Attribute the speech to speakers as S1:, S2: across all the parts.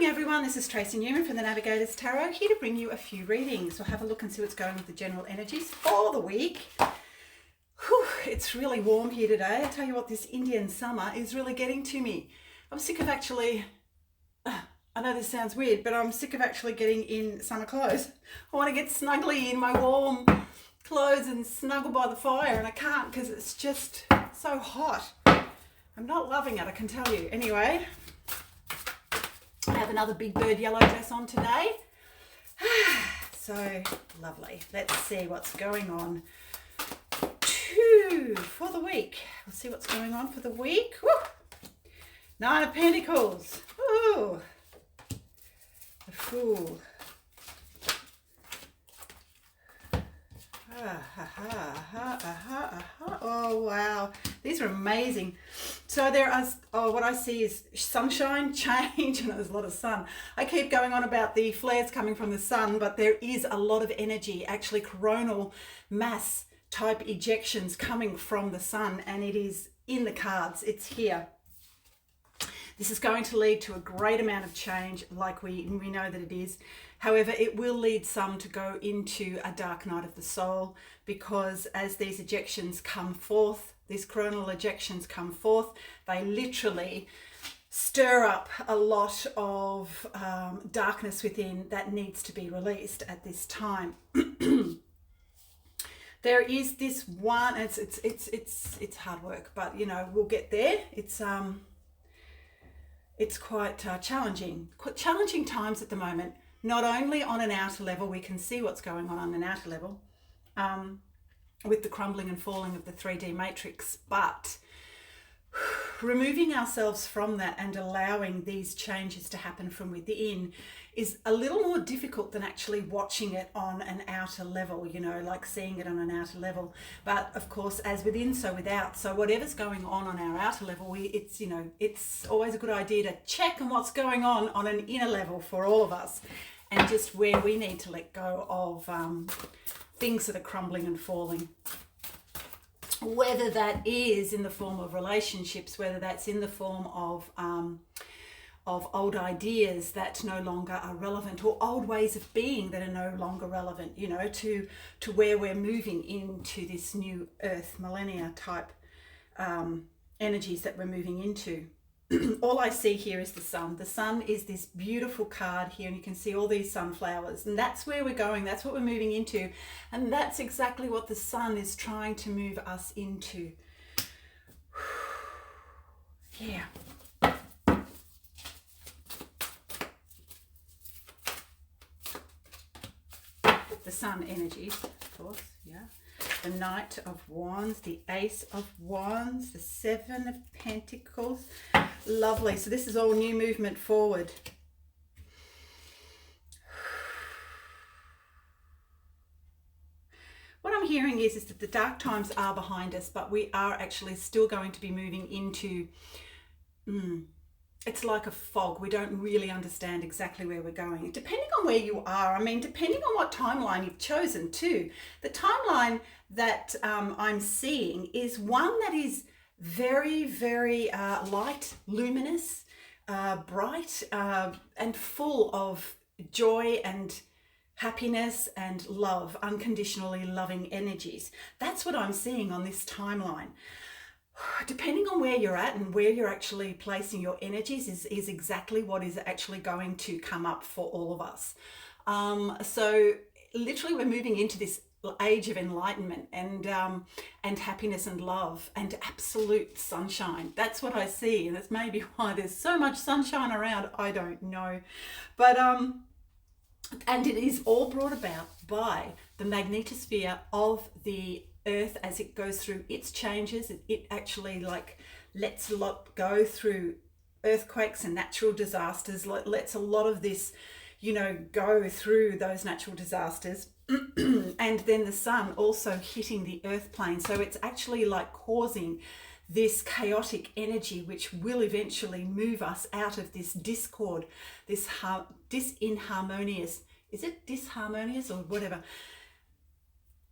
S1: morning everyone, this is Tracy Newman from the Navigator's Tarot, here to bring you a few readings. We'll have a look and see what's going with the general energies for the week. Whew, it's really warm here today. I tell you what, this Indian summer is really getting to me. I'm sick of actually, I know this sounds weird, but I'm sick of actually getting in summer clothes. I want to get snugly in my warm clothes and snuggle by the fire, and I can't because it's just so hot. I'm not loving it, I can tell you. Anyway, I have another big bird yellow dress on today. So lovely. Let's see what's going on for the week. We'll see what's going on for the week. Woo! Nine of Pentacles. Ooh. The Fool. Oh wow, these are amazing. So there are, what I see is sunshine, change, and there's a lot of sun. I keep going on about the flares coming from the sun, but there is a lot of energy, actually coronal mass type ejections coming from the sun, and it is in the cards. It's here. This is going to lead to a great amount of change, like we know that it is. However, it will lead some to go into a dark night of the soul, because as these ejections come forth, these coronal ejections come forth, they literally stir up a lot of darkness within that needs to be released at this time. There is this one. It's hard work, but you know, we'll get there. It's quite challenging times at the moment. Not only on an outer level, we can see what's going on an outer level with the crumbling and falling of the 3D matrix, but removing ourselves from that and allowing these changes to happen from within is a little more difficult than actually watching it on an outer level, you know, like seeing it on an outer level. But of course, as within, so without. So whatever's going on our outer level, it's always a good idea to check on what's going on an inner level for all of us, and just where we need to let go of things that are crumbling and falling. Whether that is in the form of relationships, whether that's in the form of old ideas that no longer are relevant, or old ways of being that are no longer relevant, you know, to where we're moving into this new earth millennia type energies that we're moving into. All I see here is the sun. The sun is this beautiful card here, and you can see all these sunflowers, and that's where we're going. That's what we're moving into, and that's exactly what the sun is trying to move us into. Yeah. The sun energies, of course, yeah. The Knight of Wands, the Ace of Wands, the Seven of Pentacles. Lovely. So this is all new movement forward. What I'm hearing is that the dark times are behind us, but we are actually still going to be moving into... it's like a fog. We don't really understand exactly where we're going. Depending on where you are, I mean, depending on what timeline you've chosen too. The timeline that I'm seeing is one that is very, very light, luminous, bright, and full of joy and happiness and love, unconditionally loving energies. That's what I'm seeing on this timeline. Depending on where you're at and where you're actually placing your energies is exactly what is actually going to come up for all of us. So literally we're moving into this age of enlightenment and happiness and love and absolute sunshine. That's what I see, and that's maybe why there's so much sunshine around. I don't know, but and it is all brought about by the magnetosphere of the earth as it goes through its changes. It actually like lets a lot go through earthquakes and natural disasters, lets a lot of this, you know, go through those natural disasters. And then the sun also hitting the earth plane. So it's actually like causing this chaotic energy, which will eventually move us out of this discord, this disinharmonious, is it disharmonious or whatever?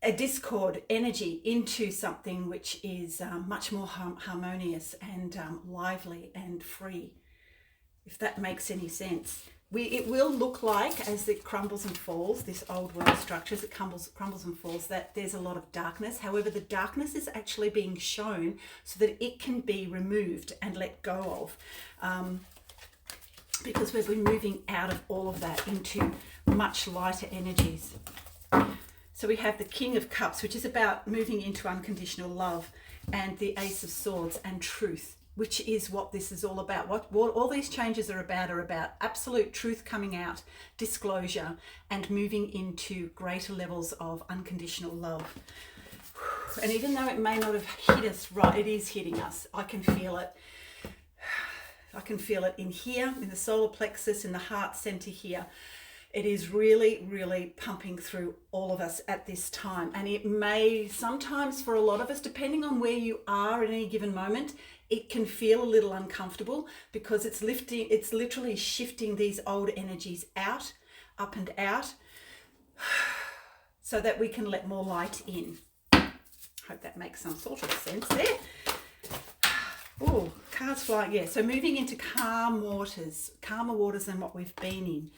S1: A discord energy into something which is much more harmonious and lively and free, if that makes any sense. it will look like, as it crumbles and falls, this old world structure, as it crumbles and falls, that there's a lot of darkness. However, the darkness is actually being shown so that it can be removed and let go of. Because we've been moving out of all of that into much lighter energies. So we have the King of Cups, which is about moving into unconditional love, and the Ace of Swords and truth, which is what this is all about. What all these changes are about absolute truth coming out, disclosure, and moving into greater levels of unconditional love. And even though it may not have hit us right, it is hitting us. I can feel it. I can feel it in here, in the solar plexus, in the heart center here. It is really, really pumping through all of us at this time. And it may sometimes, for a lot of us, depending on where you are at any given moment, it can feel a little uncomfortable, because it's literally shifting these old energies out, up and out, so that we can let more light in. Hope that makes some sort of sense there. Oh, cards flying. Yeah, so moving into calmer waters than what we've been in.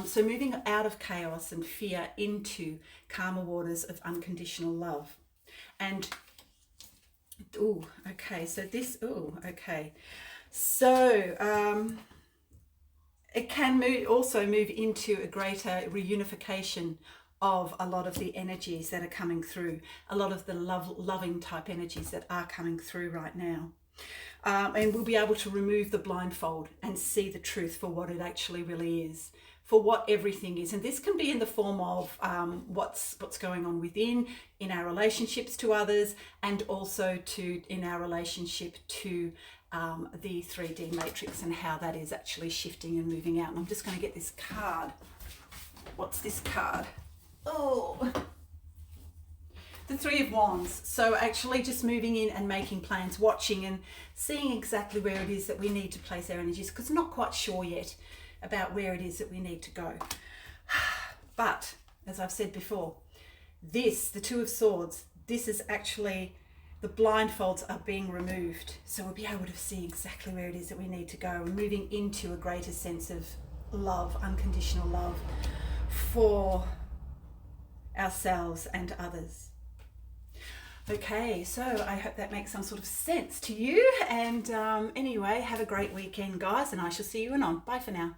S1: So moving out of chaos and fear into calmer waters of unconditional love. And okay, so it can also move into a greater reunification of a lot of the energies that are coming through, a lot of the loving type energies that are coming through right now. And we'll be able to remove the blindfold and see the truth for what it actually really is, for what everything is. And this can be in the form of what's going on within, in our relationships to others, and also in our relationship to the 3D matrix, and how that is actually shifting and moving out. And I'm just going to get this card. What's this card? Oh, the Three of Wands. So actually just moving in and making plans, watching and seeing exactly where it is that we need to place our energies, because I'm not quite sure yet about where it is that we need to go. But as I've said before, the Two of Swords, this is actually, the blindfolds are being removed. So we'll be able to see exactly where it is that we need to go, and moving into a greater sense of love, unconditional love for ourselves and others. Okay, so I hope that makes some sort of sense to you. And anyway, have a great weekend, guys, and I shall see you anon. Bye for now.